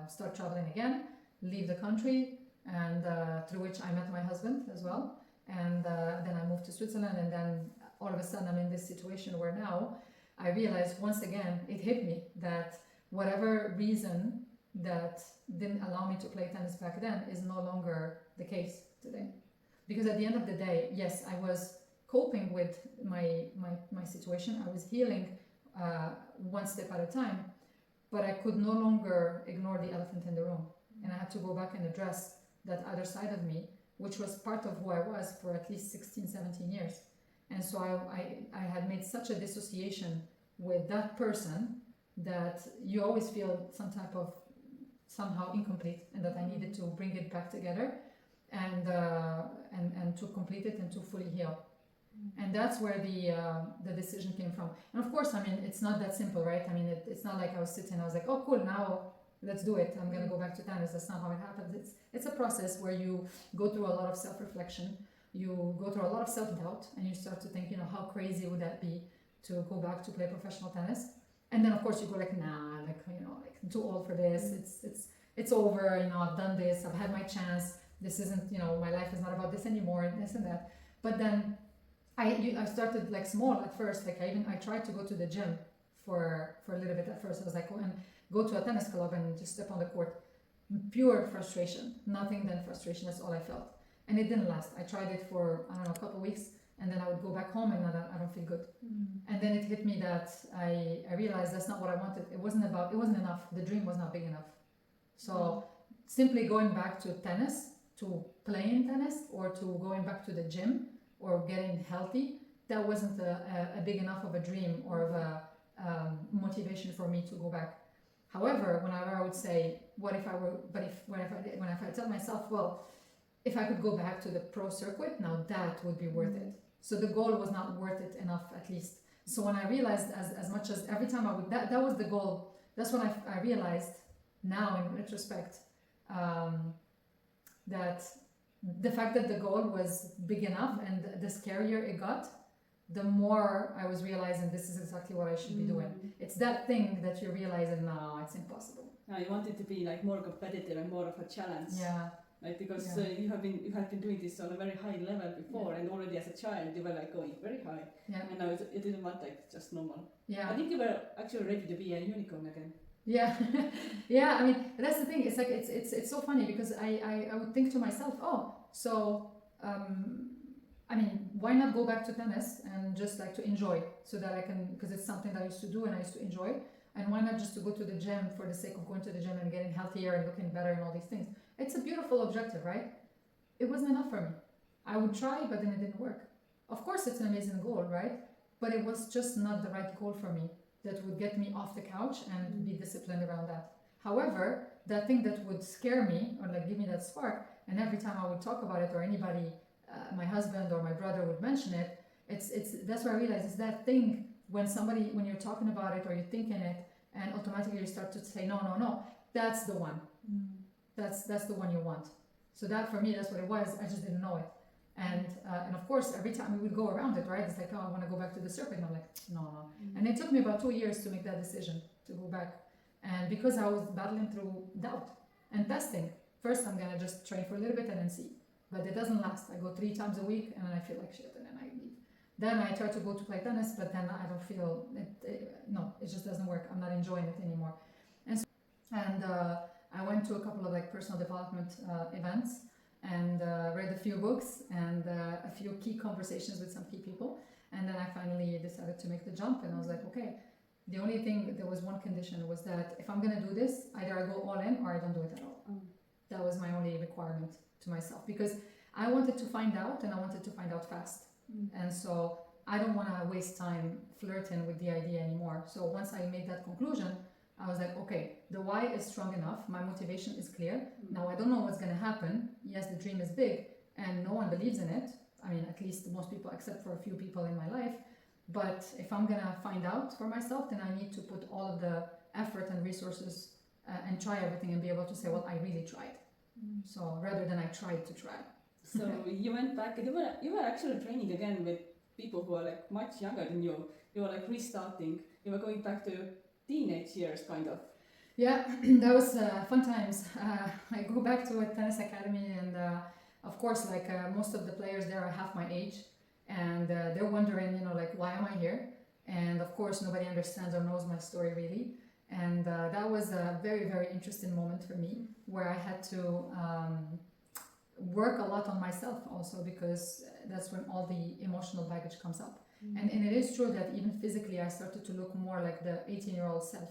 start traveling again, leave the country, and through which I met my husband as well. And then I moved to Switzerland, and then all of a sudden I'm in this situation where now I realized once again, it hit me that whatever reason that didn't allow me to play tennis back then is no longer the case today. Because at the end of the day, yes, I was coping with my situation. I was healing one step at a time, but I could no longer ignore the elephant in the room. And I had to go back and address that other side of me, which was part of who I was for at least 16, 17 years. And so I had made such a dissociation with that person that you always feel somehow incomplete, and that I needed to bring it back together and to complete it and to fully heal. And that's where the decision came from. And of course, I mean, it's not that simple, right? I mean, it's not like I was sitting, I was like, oh, cool, now let's do it. I'm going to go back to tennis. That's not how it happens. It's a process where you go through a lot of self-reflection. You go through a lot of self-doubt, and you start to think, how crazy would that be to go back to play professional tennis? And then, of course, you go like, nah, I'm too old for this. It's over. I've done this. I've had my chance. This isn't, my life is not about this anymore. This and that. But then I started like small at first. Like I tried to go to the gym for a little bit at first. I was like, go to a tennis club and just step on the court. Pure frustration. Nothing than frustration. That's all I felt. And it didn't last. I tried it for, a couple of weeks, and then I would go back home and I don't feel good. And then it hit me that I realized that's not what I wanted. It wasn't enough. The dream was not big enough. So simply going back to tennis, to playing tennis, or to going back to the gym, or getting healthy, that wasn't a big enough of a dream or of a motivation for me to go back. However, whenever I would say, when I tell myself, well, if I could go back to the pro circuit, now that would be worth it. So the goal was not worth it enough, at least. So when I realized as much as every time I would, that was the goal. That's when I realized now in retrospect that the fact that the goal was big enough and the scarier it got, the more I was realizing this is exactly what I should be doing. It's that thing that you're realizing, no, it's impossible. Now you wanted to be like more competitive and more of a challenge. Yeah. Like because you have been doing this on a very high level before, and already as a child you were like going very high. Yeah. And now you didn't want like just normal. Yeah. I think you were actually ready to be a unicorn again. Yeah. Yeah. I mean, that's the thing. It's like it's so funny because I would think to myself, I mean, why not go back to tennis and just like to enjoy, so that I can, because it's something that I used to do and I used to enjoy, and why not just to go to the gym for the sake of going to the gym and getting healthier and looking better and all these things. It's a beautiful objective, right? It wasn't enough for me. I would try, but then it didn't work. Of course, it's an amazing goal, right? But it was just not the right goal for me that would get me off the couch and be disciplined around that. However, that thing that would scare me or like give me that spark, and every time I would talk about it or anybody, my husband or my brother would mention it, it's that's where I realized it's that thing when you're talking about it or you're thinking it, and automatically you start to say no, that's the one. That's the one you want. So that for me, that's what it was. I just didn't know it. And of course, every time we would go around it, right? It's like, oh, I want to go back to the circuit. And I'm like, no. And it took me about 2 years to make that decision to go back. And because I was battling through doubt and testing, first I'm gonna just train for a little bit and then see. But it doesn't last. I go 3 times a week and then I feel like shit and then I leave. Then I try to go to play tennis, but then I don't feel it just doesn't work. I'm not enjoying it anymore. And I went to a couple of like personal development events and read a few books and a few key conversations with some key people. And then I finally decided to make the jump, and I was like, okay, the only thing, there was one condition, was that if I'm gonna do this, either I go all in or I don't do it at all. That was my only requirement to myself, because I wanted to find out, and I wanted to find out fast. And so I don't want to waste time flirting with the idea anymore. So once I made that conclusion, I was like, okay, the why is strong enough, my motivation is clear. Now I don't know what's going to happen. Yes, the dream is big and no one believes in it. I mean, at least most people, except for a few people in my life. But if I'm going to find out for myself, then I need to put all of the effort and resources and try everything and be able to say, well, I really tried. So rather than I tried to try. So you went back, you were actually training again with people who are like much younger than you. You were like restarting. You were going back to teenage years, kind of. Yeah, that was fun times. I go back to a tennis academy, and of course, like most of the players there are half my age, and they're wondering, like, why am I here? And of course, nobody understands or knows my story really. And that was a very, very interesting moment for me, where I had to work a lot on myself also, because that's when all the emotional baggage comes up. And it is true that even physically I started to look more like the 18-year-old self.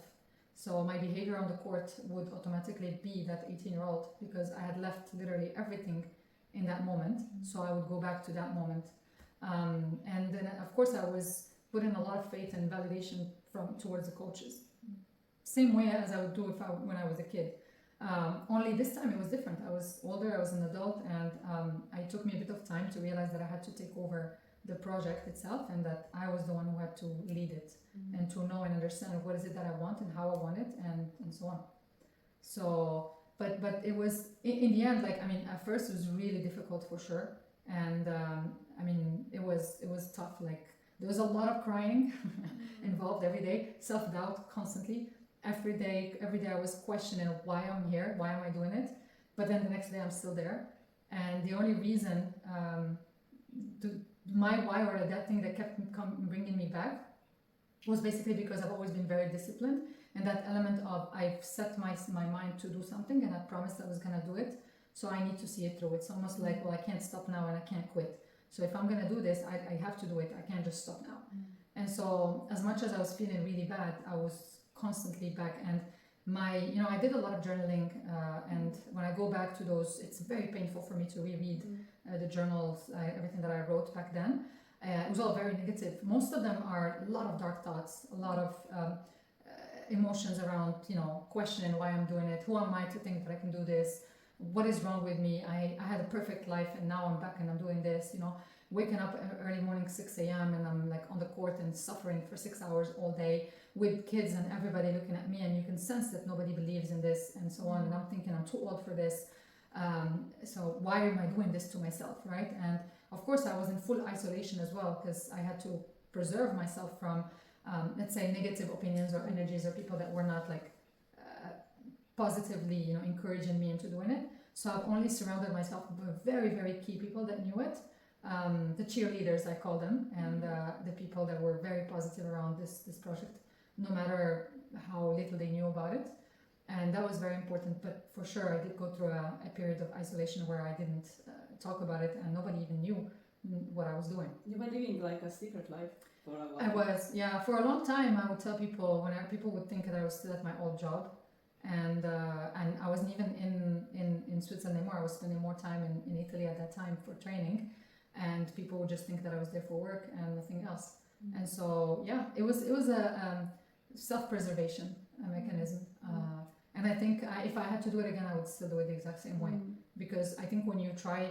So my behavior on the court would automatically be that 18-year-old, because I had left literally everything in that moment. So I would go back to that moment. And then of course I was putting a lot of faith and validation towards the coaches. Same way as I would do when I was a kid. Only this time it was different. I was older, I was an adult, and it took me a bit of time to realize that I had to take over the project itself, and that I was the one who had to lead it and to know and understand what is it that I want and how I want it, and so on. So, but it was, in the end, like, I mean, at first it was really difficult for sure. And I mean, it was tough. Like, there was a lot of crying involved every day, self-doubt constantly. Every day I was questioning why I'm here, why am I doing it? But then the next day I'm still there. And the only reason, my why, or that thing that kept bringing me back, was basically because I've always been very disciplined. And that element of, I've set my mind to do something and I promised I was going to do it. So I need to see it through. It's almost like, well, I can't stop now and I can't quit. So if I'm going to do this, I have to do it. I can't just stop now. And so as much as I was feeling really bad, I was constantly back. And I did a lot of journaling. And when I go back to those, it's very painful for me to reread the journals, everything that I wrote back then. It was all very negative. Most of them are a lot of dark thoughts, a lot of emotions around, questioning why I'm doing it. Who am I to think that I can do this? What is wrong with me? I had a perfect life and now I'm back and I'm doing this, waking up early morning, 6 a.m. and I'm like on the court and suffering for 6 hours all day with kids and everybody looking at me, and you can sense that nobody believes in this and so on. And I'm thinking I'm too old for this. So why am I doing this to myself, right? And of course I was in full isolation as well, because I had to preserve myself from, let's say, negative opinions or energies or people that were not like positively, encouraging me into doing it. So I've only surrounded myself with very, very key people that knew it. The cheerleaders, I call them, and the people that were very positive around this project, no matter how little they knew about it. And that was very important. But for sure, I did go through a period of isolation where I didn't talk about it, and nobody even knew what I was doing. You were living like a secret life for a while. I was, yeah. For a long time, I would tell people, people would think that I was still at my old job. And I wasn't even in Switzerland anymore. I was spending more time in Italy at that time for training. and people would just think that I was there for work and nothing else. And so yeah, it was a self-preservation mechanism. And I think if I had to do it again, I would still do it the exact same way, because I think when you try,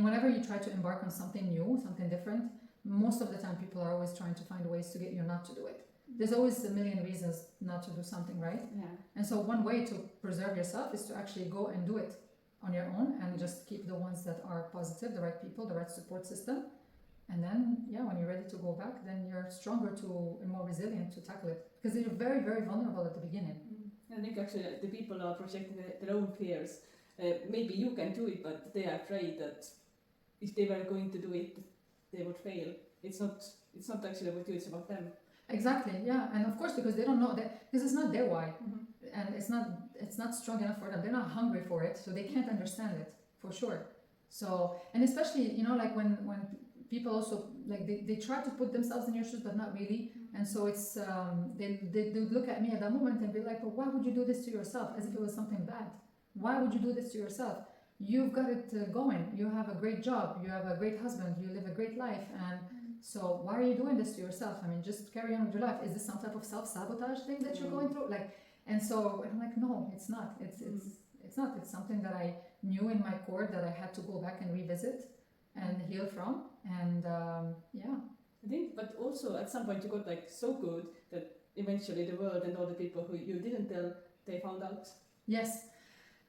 whenever you try to embark on something new, something different, most of the time people are always trying to find ways to get you not to do it. There's always a million reasons not to do something, right? Yeah. And so one way to preserve yourself is to actually go and do it on your own and just keep the ones that are positive, the right people, the right support system. And then, yeah, when you're ready to go back, then you're stronger and more resilient to tackle it. Because you're very, very vulnerable at the beginning. I think actually the people are projecting their own fears. Maybe you can do it, but they are afraid that if they were going to do it, they would fail. It's not actually about you, it's about them. Exactly, yeah. And of course, because they don't know that, because it's not their why. And it's not strong enough for them. They're not hungry for it, so they can't understand it, for sure. So, and especially, like when people also, like they try to put themselves in your shoes, but not really. And so it's, they would look at me at that moment and be like, well, why would you do this to yourself? As if it was something bad. Why would you do this to yourself? You've got it going. You have a great job. You have a great husband. You live a great life. And so why are you doing this to yourself? Just carry on with your life. Is this some type of self-sabotage thing that you're going through? And so I'm like, no, it's not. It's not. It's something that I knew in my core that I had to go back and revisit and heal from. And yeah. I think, but also at some point you got so good that eventually the world and all the people who you didn't tell, they found out. Yes.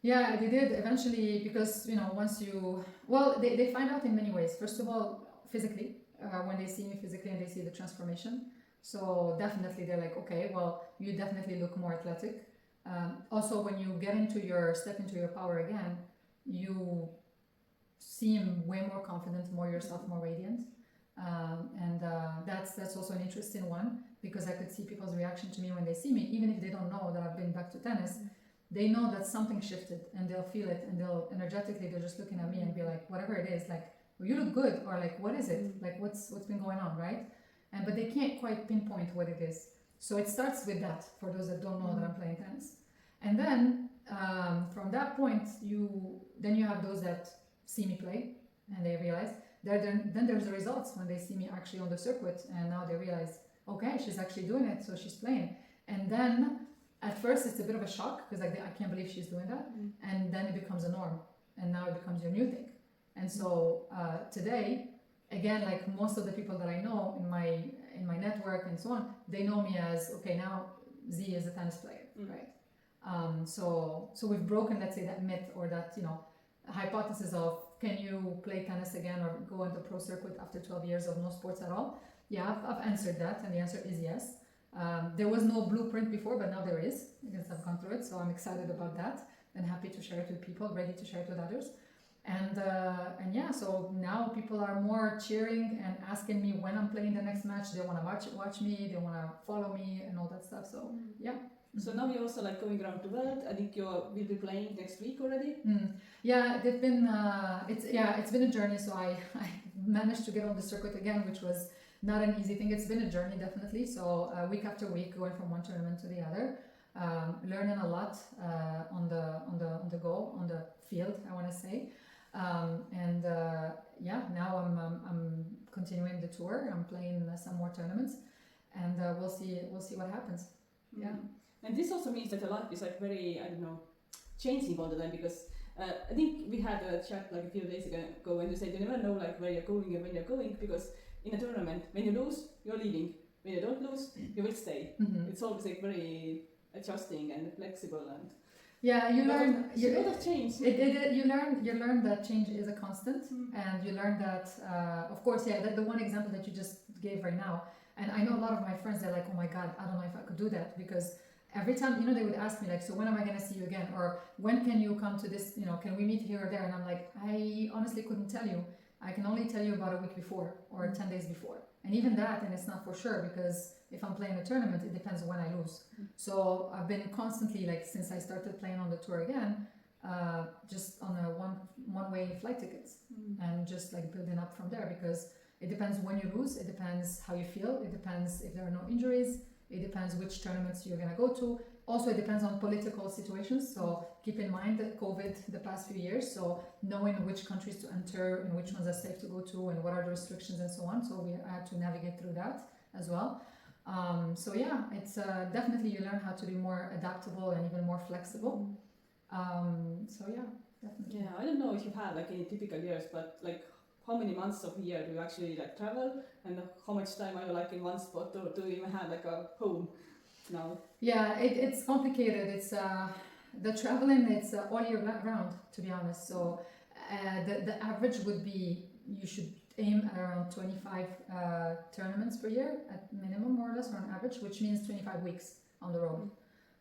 Yeah, they did eventually, because once they find out in many ways. First of all, physically, when they see me physically and they see the transformation. So definitely they're like, okay, well, you definitely look more athletic. Also, when you step into your power again, you seem way more confident, more yourself, more radiant. And that's also an interesting one, because I could see people's reaction to me when they see me, even if they don't know that I've been back to tennis. They know that something shifted, and they'll feel it, and they're just looking at me and be like, whatever it is, well, you look good, or what is it? What's been going on, right? But they can't quite pinpoint what it is. So it starts with that, for those that don't know that I'm playing tennis. And then from that point, you have those that see me play, and they realize. Then there's the results when they see me actually on the circuit, and now they realize, okay, she's actually doing it, so she's playing. And then at first it's a bit of a shock, because I can't believe she's doing that. And then it becomes a norm, and now it becomes your new thing. And so today, again, most of the people that I know in my network and so on, they know me as, okay, now Z is a tennis player, right? So we've broken, let's say, that myth, or that hypothesis of, can you play tennis again or go on the pro circuit after 12 years of no sports at all? Yeah, I've answered that, and the answer is yes. There was no blueprint before, but now there is, because I've gone through it. So I'm excited about that and happy to share it with people, ready to share it with others. And yeah, so now people are more cheering and asking me when I'm playing the next match. They want to watch me, they want to follow me and all that stuff. So yeah. So now you're also going around the world. I think you will be playing next week already. Yeah, it's been a journey. So I managed to get on the circuit again, which was not an easy thing. It's been a journey, definitely. So week after week, going from one tournament to the other, learning a lot on the go, on the field, I want to say. Yeah, now I'm continuing the tour. I'm playing some more tournaments, and we'll see what happens. Yeah. And this also means that your life is very, changing all the time, because I think we had a chat a few days ago when you said you never know where you're going and when you're going, because in a tournament, when you lose, you're leaving. When you don't lose, you will stay. It's always very adjusting and flexible, and yeah, you learn a lot of change. You learn that change is a constant, and you learn that of course, yeah, the one example that you just gave right now, and I know a lot of my friends, they're like, oh my god, I don't know if I could do that, because every time, they would ask me so when am I going to see you again, or when can you come to this, can we meet here or there, and I'm like, I honestly couldn't tell you. I can only tell you about a week before or 10 days before, and even that, and it's not for sure, because if I'm playing a tournament, it depends when I lose. So I've been constantly, since I started playing on the tour again, just on a one-way flight tickets, and just building up from there, because it depends when you lose, it depends how you feel, it depends if there are no injuries, it depends which tournaments you're going to go to, Also, it depends on political situations. So keep in mind that COVID the past few years. So knowing which countries to enter and which ones are safe to go to and what are the restrictions and so on. So we had to navigate through that as well. So yeah, it's definitely you learn how to be more adaptable and even more flexible. So yeah, definitely. Yeah, I don't know if you have like any typical years, but like how many months of the year do you actually like travel, and how much time are you like in one spot, or do you even have like a home now? Yeah, it's complicated. It's the traveling. It's all year round, to be honest. So the average would be you should aim at around 25 tournaments per year at minimum, more or less, or on average, which means 25 weeks on the road.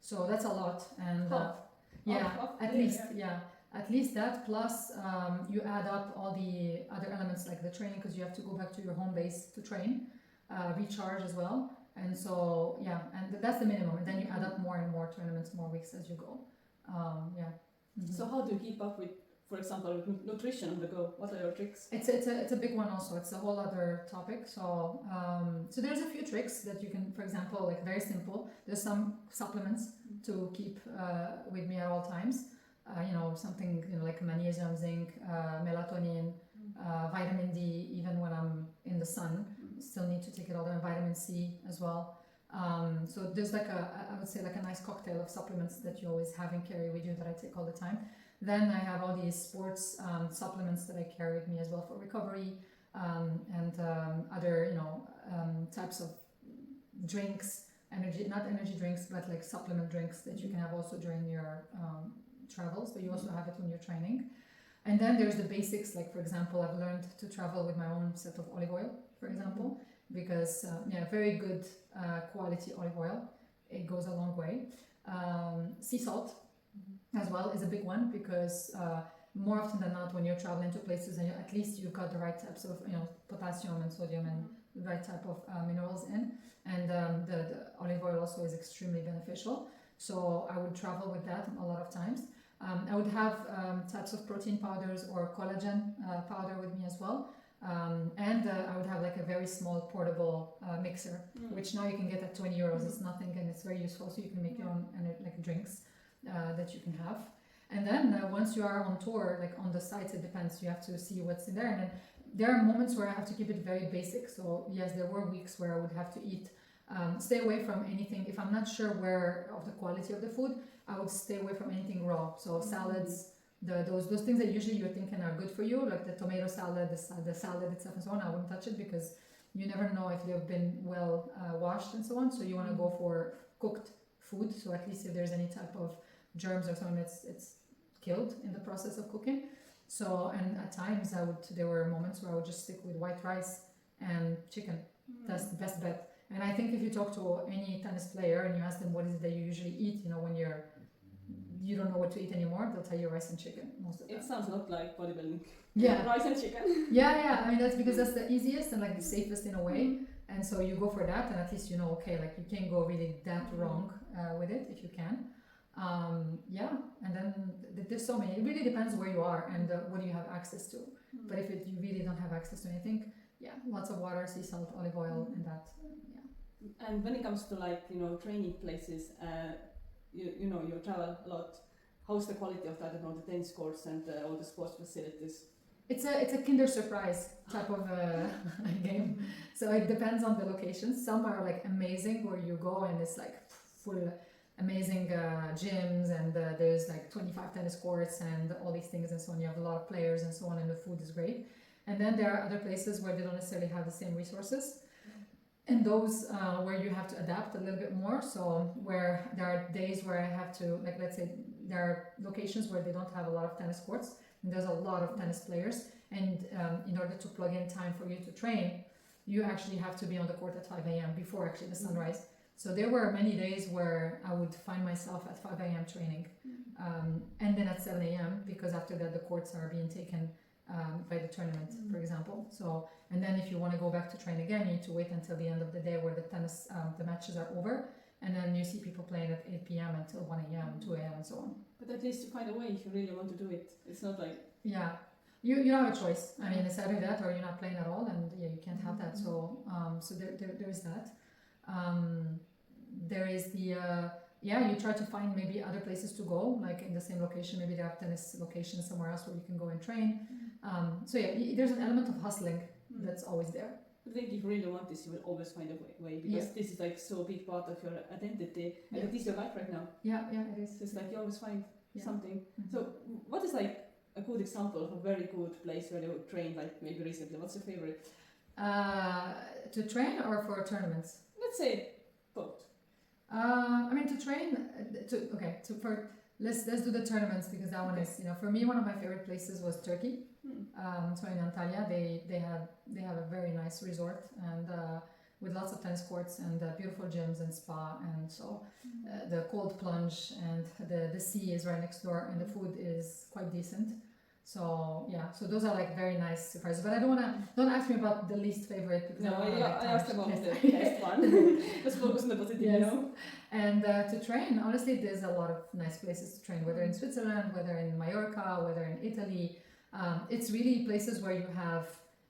So that's a lot, and at least that, plus you add up all the other elements like the training, because you have to go back to your home base to train, recharge as well. And so and that's the minimum, and then you add up more and more tournaments, more weeks as you go. So how do you keep up with, for example, with nutrition on the go? What are your tricks? It's a big one also. It's a whole other topic. So so there's a few tricks that you can, for example, like very simple. There's some supplements to keep with me at all times. Something like magnesium, zinc, melatonin, vitamin D. Even when I'm in the sun, still need to take it all the time. Vitamin C as well. So there's like I would say like a nice cocktail of supplements that you always have and carry with you that I take all the time. Then I have all these sports supplements that I carry with me as well for recovery, and other types of drinks, not energy drinks, but like supplement drinks that you can have also during your travels, but you also have it when you're training. And then there's the basics, like for example, I've learned to travel with my own set of olive oil, for example, because very good quality olive oil, it goes a long way. Sea salt as well is a big one, because more often than not when you're traveling to places, and at least you've got the right types of potassium and sodium and the right type of minerals in, and the olive oil also is extremely beneficial. So I would travel with that a lot of times. I would have types of protein powders or collagen powder with me as well. And I would have like a very small portable mixer, which now you can get at 20 euros. It's nothing, and it's very useful. So you can make your own like drinks that you can have. And then once you are on tour, like on the sites, it depends. You have to see what's in there. And then there are moments where I have to keep it very basic. So yes, there were weeks where I would have to eat, stay away from anything. If I'm not sure of the quality of the food, I would stay away from anything raw. So salads, those things that usually you're thinking are good for you, like the tomato salad, the salad itself and so on, I wouldn't touch it, because you never know if they've been well washed and so on. So you want to go for cooked food. So at least if there's any type of germs or something, it's killed in the process of cooking. So, and at times there were moments where I would just stick with white rice and chicken. That's the best bet. And I think if you talk to any tennis player and you ask them what is it that you usually eat, when you don't know what to eat anymore, they'll tell you rice and chicken most of the time. It sounds a lot like bodybuilding. Yeah. Rice and chicken. Yeah. I mean, that's because that's the easiest and like the safest in a way. And so you go for that, and at least okay, like you can't go really that wrong with it if you can. And then there's so many. It really depends where you are and what do you have access to. But if you really don't have access to anything, lots of water, sea salt, olive oil, and that. And when it comes to like training places, you travel a lot. How's the quality of that? The tennis courts and all the sports facilities. It's a Kinder Surprise type of game. So it depends on the locations. Some are like amazing, where you go and it's like full amazing gyms, and there's like 25 tennis courts and all these things and so on. You have a lot of players and so on, and the food is great. And then there are other places where they don't necessarily have the same resources. And those where you have to adapt a little bit more. So where there are days where I have to, like let's say there are locations where they don't have a lot of tennis courts, and there's a lot of tennis players, and in order to plug in time for you to train, you actually have to be on the court at 5 a.m. before actually the sunrise. So there were many days where I would find myself at 5 a.m. training, and then at 7 a.m. because after that the courts are being taken by the tournament, for example. So, and then if you want to go back to train again, you need to wait until the end of the day where the tennis, the matches are over, and then you see people playing at 8 p.m. until 1 a.m., 2 a.m. and so on. But at least you find a way if you really want to do it. It's not like... Yeah, you don't have a choice. I mean, it's either that or you're not playing at all, and you can't have that. So, so there is that. There is the yeah, you try to find maybe other places to go, like in the same location. Maybe they have tennis locations somewhere else where you can go and train. So yeah, there's an element of hustling that's always there. I think if you really want this, you will always find a way because this is like so big part of your identity, and it is your life right now. Yeah, it is. It's like you always find something. So, what is like a good example of a very good place where you trained, like maybe recently? What's your favorite? To train or for tournaments? Let's say both. I mean, to train. Let's do the tournaments because that one is, for me, one of my favorite places was Turkey. So in Antalya, they have a very nice resort and with lots of tennis courts and beautiful gyms and spa, and so the cold plunge and the sea is right next door, and the food is quite decent. So so those are like very nice surprises. But I don't ask me about the least favorite because I asked about the best one. Let's focus on the positive, And to train, honestly, there's a lot of nice places to train, whether in Switzerland, whether in Mallorca, whether in Italy. It's really places where you have.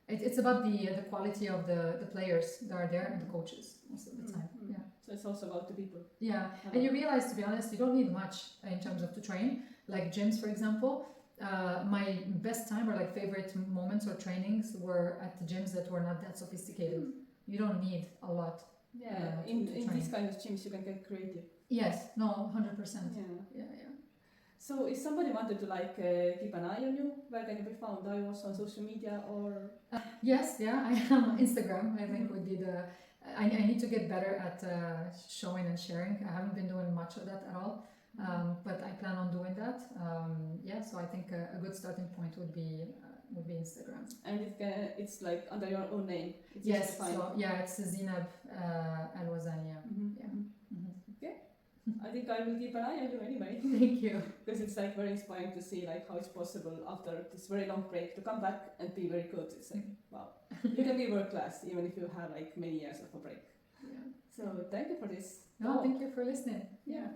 It's about the quality of the players that are there and the coaches most of the time. Yeah. So it's also about the people. Yeah, and you realize, to be honest, you don't need much in terms of to train. Like gyms, for example. My best time or like favorite moments or trainings were at the gyms that were not that sophisticated. You don't need a lot. In these kind of gyms you can get creative. Yes, no, 100%. Yeah. So if somebody wanted to keep an eye on you, where can you be found? Are you also on social media or? Yes, I am on Instagram. I think would be the. I need to get better at showing and sharing. I haven't been doing much of that at all. But I plan on doing that. So I think a good starting point would be Instagram. And it's like under your own name. It's yes. So it's Zineb El Ouazzani. Okay. I think I will keep an eye on you anyway. Thank you. Because it's like very inspiring to see like how it's possible after this very long break to come back and be very good. It's like wow, you can be world class even if you have like many years of a break. Yeah. So thank you for this. No, thank you for listening. Yeah.